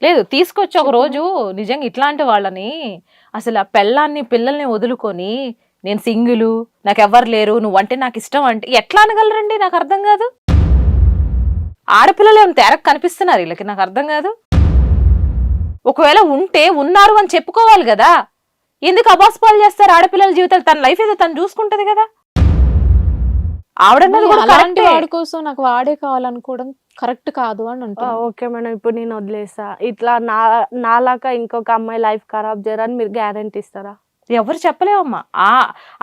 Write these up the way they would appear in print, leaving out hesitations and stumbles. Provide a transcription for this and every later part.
లేదు తీసుకొచ్చి ఒక రోజు నిజంగా ఇట్లాంటి వాళ్ళని అసలు ఆ పెళ్ళాన్ని పిల్లల్ని వదులుకొని నేను సింగిల్, నాకు ఎవ్వరు లేరు, నువ్వంటే నాకు ఇష్టం అంటే ఎట్లా అనగలరండి? నాకు అర్థం కాదు. ఆడపిల్లలు ఏమైనా తేరకు కనిపిస్తున్నారు వీళ్ళకి? నాకు అర్థం కాదు. ఒకవేళ ఉంటే ఉన్నారు అని చెప్పుకోవాలి కదా. ఎందుకు అబాస్పాలు చేస్తారు ఆడపిల్లల జీవితాలు? తన లైఫ్ ఏదో తను చూసుకుంటది కదా. ఆవిడన్నది కూడా అలాంటి కరెక్టే. వాడి కోసం నాకు వాడే కావాలనుకోవడం కరెక్ట్ కాదు అని అంటున్నా. ఓకే మేడం, ఇప్పుడు నేను వదిలేస్తా, ఇట్లా నాలాగా ఇంకొక అమ్మాయి లైఫ్ ఖరాబ్ చేయరని మీరు గ్యారంటీ ఇస్తారా? ఎవరు చెప్పలేమమ్మా.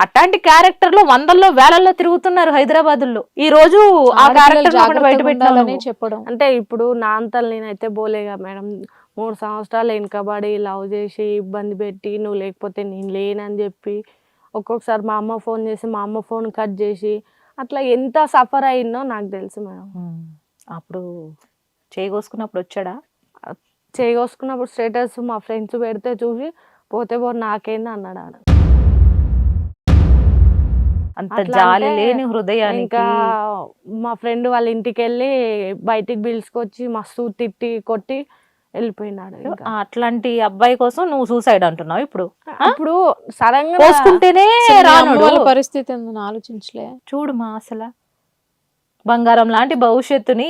అట్లాంటి క్యారెక్టర్ లో వందల్లో వేలల్లో తిరుగుతున్నారు హైదరాబాదుల్లో. ఈ రోజు ఆ ఆడపిల్లలు క్యారెక్టర్ బయట జాగ్రత్తగా ఉండాలని పెట్టాలని చెప్పడం. అంటే ఇప్పుడు నా అంతలు నేనైతే పోలేగా మేడం. 3 సంవత్సరాలు వెనకబడి లవ్ చేసి ఇబ్బంది పెట్టి నువ్వు లేకపోతే నేను లేనని చెప్పి, ఒక్కొక్కసారి మా అమ్మ ఫోన్ చేసి మా అమ్మ ఫోన్ కట్ చేసి అట్లా ఎంత సఫర్ అయిందో నాకు తెలుసు మేడం. అప్పుడు చేయగోసుకున్నప్పుడు వచ్చాడా? చేయగోసుకున్నప్పుడు స్టేటస్ మా ఫ్రెండ్స్ పెడితే చూసి పోతే పో నాకేంది అన్నాడు ఆడ. అంత అట్లా జాలి అంటే లేని హృదయానికి ఇంకా మా ఫ్రెండ్ వాళ్ళ ఇంటికి వెళ్ళి బయటికి పిలుచుకొచ్చి మస్తు తిట్టి కొట్టి వెళ్ళిపోయినాడు. ఇంకా అట్లాంటి అబ్బాయి కోసం నువ్వు సూసైడ్ అంటున్నావు ఇప్పుడు? ఇప్పుడు సడన్ గా కోసుకుంటేనే అసలు మీ అమ్మ రానుడు. వాళ్ళ పరిస్థితి ఏందని ఆలోచించలే? చూడుమా అసలు బంగారం లాంటి భవిష్యత్తుని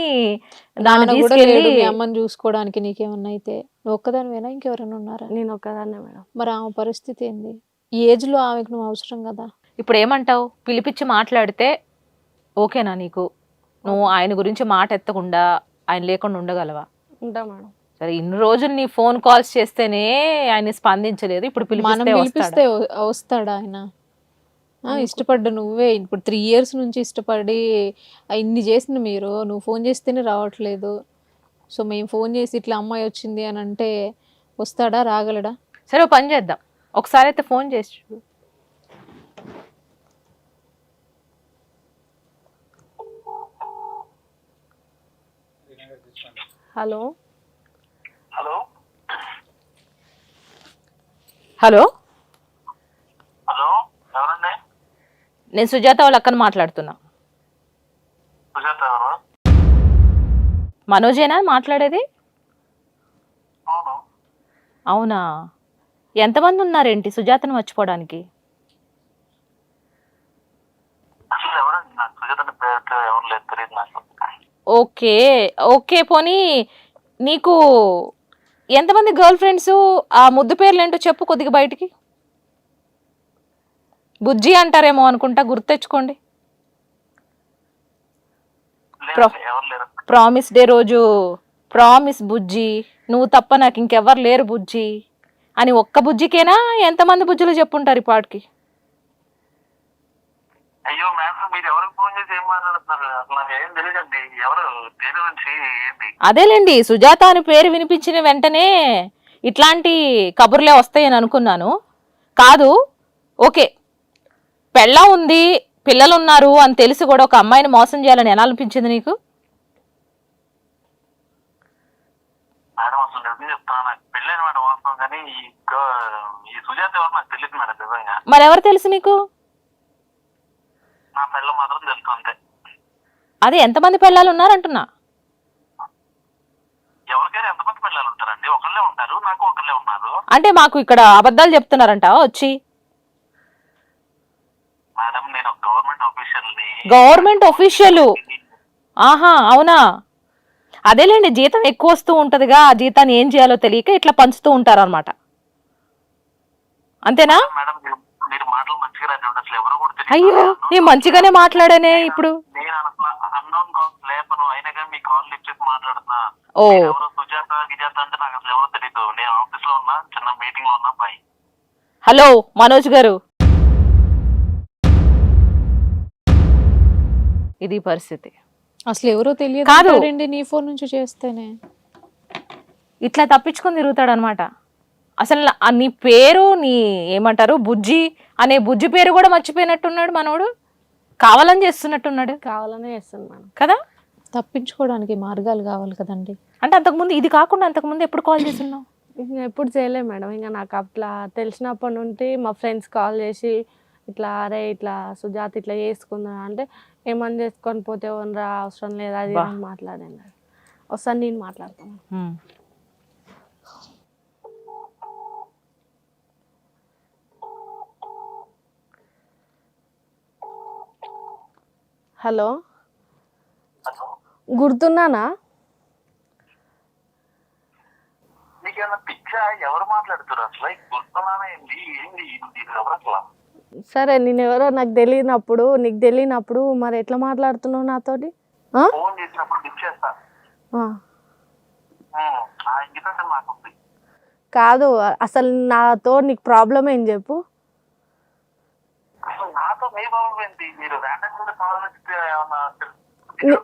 దాన్ని నాన్న కూడా లేడు తీసుకెళ్ళి మీ అమ్మని చూసుకోవడానికి. నీకేమన్నా అయితే నువ్వు ఒక్కదానివేనా, ఇంకెవరైనా ఉన్నారా? నేను ఒక్కదాన్నే మేడం. మరి ఆమె పరిస్థితి ఏంది? ఈ ఏజ్ లో ఆమెకు నువ్వు అవసరం కదా. ఇప్పుడు ఏమంటావు? పిలిపించి మాట్లాడితే ఓకేనా నీకు? నువ్వు ఆయన గురించి మాట ఎత్తకుండా ఆయన లేకుండా ఉండగలవా? ఉంటా మేడం. సరే, ఇన్ని రోజులు నీ ఫోన్ కాల్స్ చేస్తేనే ఆయన స్పందించలేదు, ఇప్పుడు మనం పిలిపిస్తే వస్తాడా ఆయన? ఇష్టపడ్డా నువ్వే ఇప్పుడు 3 years నుంచి ఇష్టపడి ఇన్ని చేసిన మీరు, నువ్వు ఫోన్ చేస్తేనే రావట్లేదు. సో మేము ఫోన్ చేసి ఇట్లా అమ్మాయి వచ్చింది అని అంటే వస్తాడా, రాగలడా? సరే, ఓ పని చేద్దాం, ఒకసారి అయితే ఫోన్ చేసి చూడు. హలో హలో హలో, హలో, ఎవరండి? నేను సుజాత వాళ్ళ అక్కని మాట్లాడుతున్నా. సుజాత ఎవరు? మనోజేనా మాట్లాడేది? అవును. అవునా? ఎంతమంది ఉన్నారేంటి సుజాతను మర్చిపోవడానికి? అసలు ఎవరండి? నాకు సుజాత అనే పేరు ఎవరు లేదు, తెలియదు నాకు. ఓకే ఓకే, పోనీ నీకు ఎంతమంది గర్ల్ ఫ్రెండ్స్? ఆ ముద్దు పేర్లు ఏంటో చెప్పు కొద్దిగా బయటికి. బుజ్జి అంటారేమో అనుకుంటా, గుర్తెచ్చుకోండి. లేదండి, ఎవరు లేరు. ప్రామిస్ డే రోజు ప్రామిస్ బుజ్జి, నువ్వు తప్ప నాకు ఇంకెవ్వరు లేరు బుజ్జి అని ఒక్క బుజ్జికేనా ఎంతమంది బుజ్జులు చెప్పుంటారు ఈ పాటికి? అయ్యో మేడం, మీరు ఎవరికి ఫోన్ చేసి ఏం మాట్లాడుతున్నారు? అసలు నాకు ఏం తెలియదండి. ఎవరు, దేని గురించి, ఏంటి? అదేలేండి, సుజాత అని పేరు వినిపించిన వెంటనే ఇట్లాంటి కబుర్లే వస్తాయని అనుకున్నాను. కాదు, ఓకే, పెళ్ళ ఉంది, పిల్లలు ఉన్నారు అని తెలిసి కూడా ఒక అమ్మాయిని మోసం చేయాలని ఎలా అనిపించింది నీకు? మేడం అసలు నిజం చెప్తాను, నాకు పెళ్ళైన మాట వాస్తవం, కానీ ఈ సుజాత ఎవరు నాకు తెలియదు మేడం నిజంగా. మరెవరు తెలుసు నీకు? నా పిల్ల మాత్రం తెలుసు అంతే. అదే, ఎంతమంది పిల్లలు ఉన్నారంటున్నా? ఎవరికైనా ఎంతమంది పిల్లలు ఉంటారండి? ఒకళ్ళే ఉంటారు, నాకు ఒకళ్ళే ఉన్నారు. అంటే మాకు ఇక్కడ అబద్ధాలు చెప్తున్నారంట వచ్చి. మేడం నేను ఒక గవర్నమెంట్ ఆఫీషియల్ని. Government official? ఆహా, అవునా? అదేలేండి, జీతం ఎక్కువ వస్తూ ఉంటదిగా, ఆ జీతాన్ని ఏం చేయాలో తెలియక ఇట్లా పంచుతూ ఉంటారు అనమాట, అంతేనా? మేడం మీరు మాటలు మంచిగా రాని అసలు ఎవరో కూడా తెలియదు. అయ్యో, నేను మంచిగానే మాట్లాడానే ఇప్పుడు. నేను అసలు అన్నోన్ కాల్స్ లేపను, అయినా కానీ మీ కాల్ లిఫ్ట్ చేసి మాట్లాడుతున్నా. ఓ, ఎవరో సుజాత గిజాత అంటే నాకు అసలు ఎవరో తెలియదు. నేను ఆఫీస్ లో ఉన్నా, చిన్న మీటింగ్ లో ఉన్నా. బాయ్. హలో మనోజ్ గారు, ఇది పరిస్థితి. అసలు ఎవరో తెలియదు కాదు. అంటాడండి నీ ఫోన్ నుంచి చేస్తేనే. ఇట్లా తప్పించుకొని తిరుగుతాడు అనమాట. అసలు నీ పేరు, నీ ఏమంటారు, బుజ్జి అనే బుజ్జి పేరు కూడా మర్చిపోయినట్టున్నాడు మనోడు. కావాలని చేస్తున్నట్టున్నాడు. కావాలనే చేస్తాను మేడం. కదా, తప్పించుకోవడానికి మార్గాలు కావాలి కదండి. అంటే అంతకుముందు ఇది కాకుండా అంతకుముందు ఎప్పుడు కాల్ చేస్తున్నావు? ఇంకా ఎప్పుడు చేయలేదు మేడం. ఇంకా నాకు అట్లా తెలిసినప్పటి నుండి మా ఫ్రెండ్స్ కాల్ చేసి ఇట్లా అరే ఇట్లా సుజాత ఇట్లా చేసుకుందా అంటే, ఏమని చేసుకొని పోతే రా అవసరం లేదు అది అని మాట్లాడాను. ఒకసారి నేను మాట్లాడతాను. హలో, హలో, గుర్తున్నానా? నీకేమన్నా పిచ్చా? ఎవరు మాట్లాడుతున్నారు అసలు? గుర్తున్నానా ఏంది ఏంది ఎవరు అసలు? సరే, నేను ఎవరో నాకు తెలియనప్పుడు మరి ఎట్లా మాట్లాడుతున్నావు నాతోటి? ఫోన్ చేసినప్పుడు లిఫ్ట్ చేస్తా. ఇంగితం నాకు ఉంది. కాదు, అసలు నాతో నీకు ప్రాబ్లం ఏం చెప్పు. అసలు నాతో మీ బాబు ఏంటి? మీరు ర్యాండమ్ కాల్ ఏమన్నా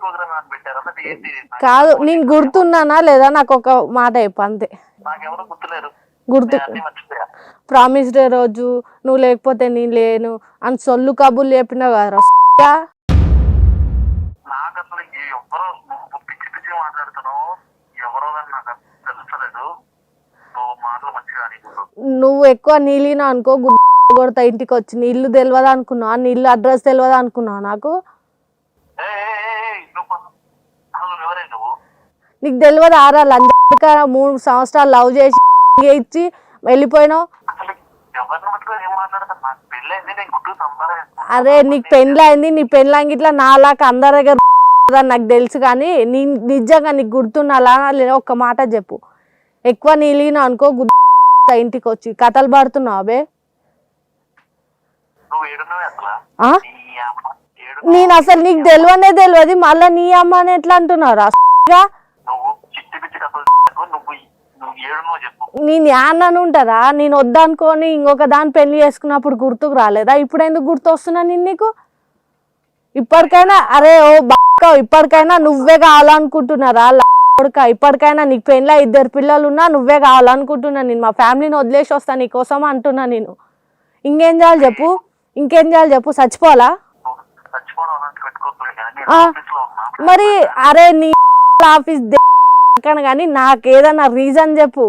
ప్రోగ్రామ్ ఏమైనా పెట్టారా? అంటే ఏంటి? కాదు, నేను గుర్తున్నానా లేదా నాకు ఒక మాట చెప్పు అంతే. నాకెవరు గుర్తులేరు. గుర్తు అన్ని మర్చిపోయా. ప్రామిస్ డే రోజు నువ్వు లేకపోతే నేను లేను అని సొల్లు కబుర్లు చెప్పినావు కదా. నాకు అసలు ఎవరో నువ్వు పిచ్చి పిచ్చి మాట్లాడుతున్నావు. ఎవరో కానీ నాకు అసలు తెలుసలేదు. నువ్వు మాటలు మంచిగా నీకు. నువ్వు ఎక్కువ నీళ్ళినా అనుకో కొడతా ఇంటికి వచ్చి. నీ ఇల్లు తెలియదు అనుకున్నావు, నీ ఇల్లు అడ్రస్ తెలియదు అనుకున్నావు నాకు. నువ్వు ఎవరే నువ్వు? నీకు తెలియదు ఆరా లంచ 3 సంవత్సరాలు లవ్ చేసి ఇచ్చి వెళ్ళిపోయినావు. అసలు ఎవరిని పట్టుకొని ఏం మాట్లాడతాను? నాకు పెళ్ళైంది, నేను గుట్టు సంపాదించాను. అదే నీకు పెళ్ళైంది, నీ పెళ్ళంగి ఇట్లా నాలాక అందరి దగ్గర నాకు తెలుసు. కానీ నీ నిజంగా నీకు గుర్తున్నా లేదా ఒక్క మాట చెప్పు. ఎక్కువ నీళ్ళినా అనుకో ఇంటికి వచ్చి కథలు పడుతున్నావు అబే. నువ్వు ఏడున్నావే అసలు? నీ అమ్మ నేను అసలు నీకు తెలియదు మళ్ళీ నీ అమ్మ అని ఎట్లా అంటున్నారా? నువ్వు చిట్టి పిచ్చి కథలు నువ్వు ఏడున్నావు చెప్పు. నేను యాన్నను ఉంటారా? నేను వద్దనుకొని ఇంకొక దాన్ని పెళ్లి చేసుకున్నప్పుడు గుర్తుకు రాలేదా? ఇప్పుడు ఎందుకు గుర్తు వస్తున్నా నేను నీకు? ఇప్పటికైనా అరే ఓ బాక్క, ఇప్పటికైనా నువ్వే కావాలనుకుంటున్నారా? ఇప్పటికైనా నీకు పెళ్ళి 2 పిల్లలు ఉన్నా నువ్వే కావాలనుకుంటున్నా. నేను మా ఫ్యామిలీని వదిలేసి వస్తా నీ కోసం అంటున్నా. నేను ఇంకేం చేయాలి చెప్పు? చచ్చిపోవాలా? మరి అరే నీ ఆఫీస్ కానీ నాకు ఏదన్నా రీజన్ చెప్పు.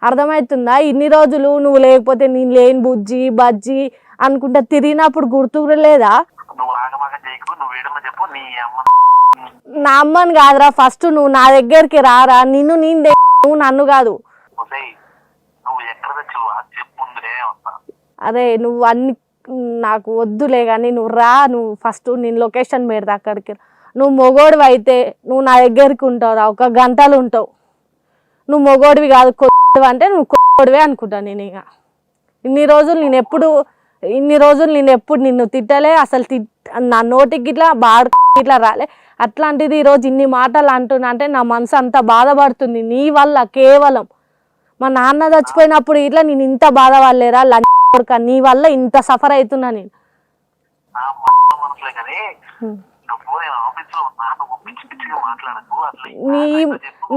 అర్థమవుతుందా? ఇన్ని రోజులు నువ్వు లేకపోతే నేను లేని బజ్జి అనుకుంటా తిరిగినప్పుడు గుర్తుకు లేదా? నా అమ్మని కాదురా, ఫస్ట్ నువ్వు నా దగ్గరికి రారా. నువ్వు నన్ను కాదు. అరే నువ్వు అన్ని నాకు వద్దులే కానీ నువ్వు రా. నువ్వు ఫస్ట్ నేను లొకేషన్ పెడతా అక్కడికి. నువ్వు మొగోడివి అయితే నువ్వు నా దగ్గరికి ఉంటావురా, 1 గంటలు ఉంటావు. నువ్వు మొగోడివి కాదు కొడువి అంటే నువ్వు కొడువే అనుకుంటా. నేను ఇక ఇన్ని రోజులు నేను ఎప్పుడు నిన్ను తిట్టలే. అసలు నా నోటికి ఇట్లా ఇట్లా రాలే. అట్లాంటిది ఈరోజు ఇన్ని మాటలు అంటున్నా అంటే నా మనసు అంత బాధపడుతుంది నీ వల్ల. కేవలం మా నాన్న చచ్చిపోయినప్పుడు ఇట్లా నేను ఇంత బాధపడలేరా కొడుక? నీ వల్ల ఇంత సఫర్ అవుతున్నా నేను.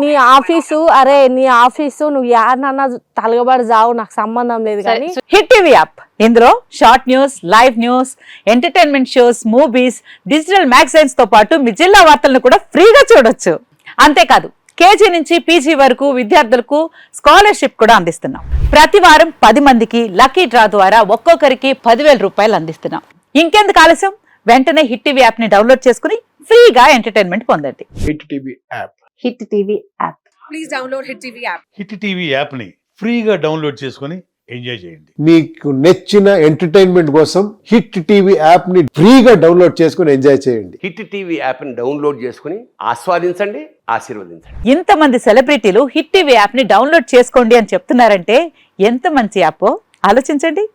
నీ ఆఫీసు నువ్వు యారన్నా తలగబడి జావు, నాకు సంబంధం లేదు. కానీ హిట్ టీవీ యాప్, ఇందులో short news, live news, entertainment shows, movies, digital magazines తో పాటు మీ జిల్లా వార్తలను కూడా ఫ్రీగా చూడొచ్చు. అంతేకాదు కేజీ నుంచి పీజీ వరకు విద్యార్థులకు స్కాలర్షిప్ కూడా అందిస్తున్నాం. ప్రతి వారం 10 మందికి లక్కీ డ్రా ద్వారా ఒక్కొక్కరికి 10,000 రూపాయలు అందిస్తున్నాం. ఇంకెందుకు ఆలస్యం? వెంటనే హిట్ టీవీ యాప్ ని డౌన్లోడ్ చేసుకుని ఫ్రీగా ఎంటర్టైన్మెంట్ పొందండి. Hit TV app. Hit TV app. Please download hit TV app. Hit TV app ని ఫ్రీగా డౌన్లోడ్ చేసుకుని ఎంజాయ్ చేయండి. మీకు నచ్చిన ఎంటర్టైన్మెంట్ కోసం హిట్ టీవీ యాప్ ని ఫ్రీగా డౌన్లోడ్ చేసుకుని ఎంజాయ్ చేయండి. హిట్ టీవీ యాప్ ని డౌన్లోడ్ చేసుకుని ఆస్వాదించండి, ఆశీర్వదించండి. ఇంతమంది సెలబ్రిటీలు హిట్ టీవీ యాప్ ని డౌన్లోడ్ చేసుకోండి అని చెప్తున్నారంటే ఎంత మంచి యాప్ ఆలోచించండి.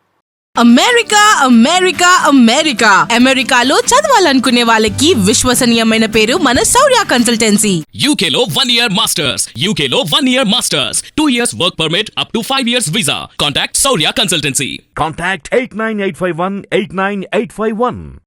అమెరికాలో చదవాలనుకునే వాళ్ళకి విశ్వసనీయమైన పేరు మన శౌర్య కన్సల్టెన్సీ. UK లో 1 year masters. UK లో 1 year masters. 2 years work permit up to 5 years visa. Contact Saurya Consultancy. Contact 89851 89851.